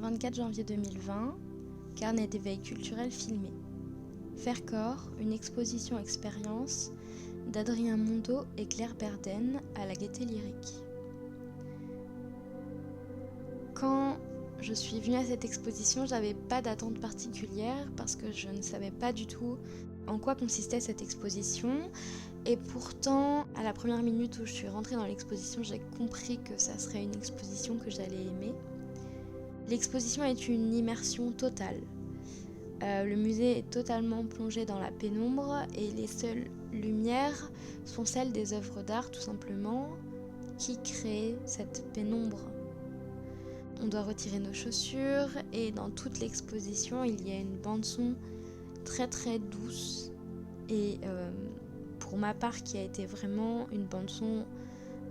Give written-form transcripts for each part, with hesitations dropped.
24 janvier 2020, carnet d'éveil culturel filmé. Faire corps, une exposition expérience d'Adrien Mondeau et Claire Berden à la Gaîté Lyrique. Quand je suis venue à cette exposition, j'avais pas d'attente particulière parce que je ne savais pas du tout en quoi consistait cette exposition. Et pourtant, à la première minute où je suis rentrée dans l'exposition, j'ai compris que ça serait une exposition que j'allais aimer. L'exposition est une immersion totale. Le musée est totalement plongé dans la pénombre et les seules lumières sont celles des œuvres d'art tout simplement qui créent cette pénombre. On doit retirer nos chaussures et dans toute l'exposition il y a une bande son très très douce et pour ma part qui a été vraiment une bande son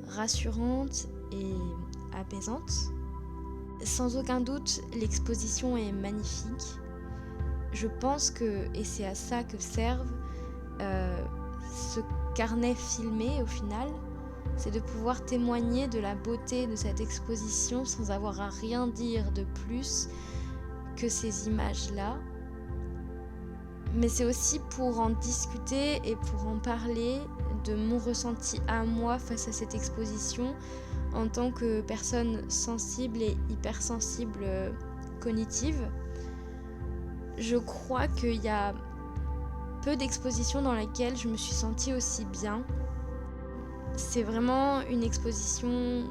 rassurante et apaisante. Sans aucun doute, l'exposition est magnifique. Je pense que, et c'est à ça que servent ce carnet filmé au final, c'est de pouvoir témoigner de la beauté de cette exposition sans avoir à rien dire de plus que ces images-là. Mais c'est aussi pour en discuter et pour en parler de mon ressenti à moi face à cette exposition en tant que personne sensible et hypersensible cognitive. Je crois qu'il y a peu d'expositions dans lesquelles je me suis sentie aussi bien. C'est vraiment une exposition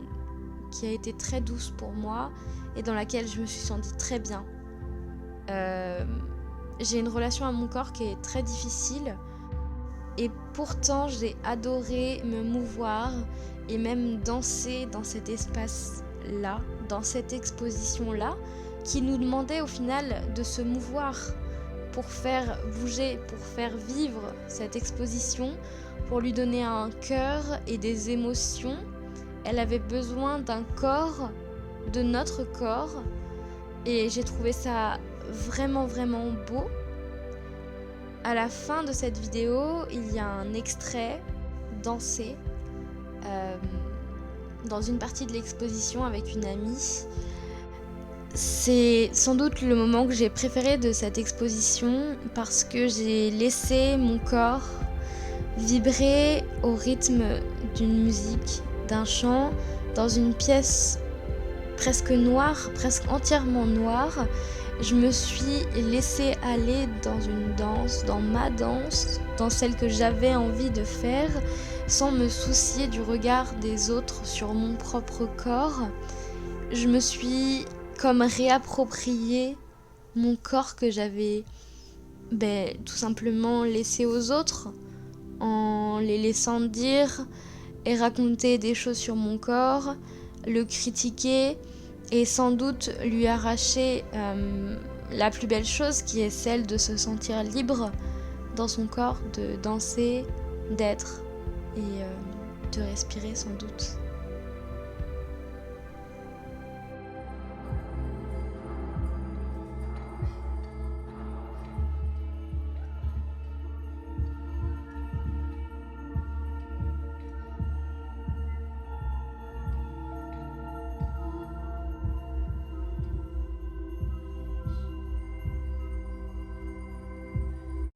qui a été très douce pour moi et dans laquelle je me suis sentie très bien. J'ai une relation à mon corps qui est très difficile et pourtant j'ai adoré me mouvoir et même danser dans cet espace-là, dans cette exposition-là, qui nous demandait au final de se mouvoir pour faire bouger, pour faire vivre cette exposition, pour lui donner un cœur et des émotions. Elle avait besoin d'un corps, de notre corps, et j'ai trouvé ça vraiment vraiment beau. À la fin de cette vidéo, il y a un extrait dansé dans une partie de l'exposition avec une amie. C'est sans doute le moment que j'ai préféré de cette exposition parce que j'ai laissé mon corps vibrer au rythme d'une musique, d'un chant, dans une pièce presque noire, presque entièrement noire. Je me suis laissée aller dans une danse, dans ma danse, dans celle que j'avais envie de faire, sans me soucier du regard des autres sur mon propre corps. Je me suis comme réapproprié mon corps que j'avais tout simplement laissé aux autres, en les laissant dire et raconter des choses sur mon corps, le critiquer et sans doute lui arracher la plus belle chose qui est celle de se sentir libre dans son corps, de danser, d'être et de respirer sans doute.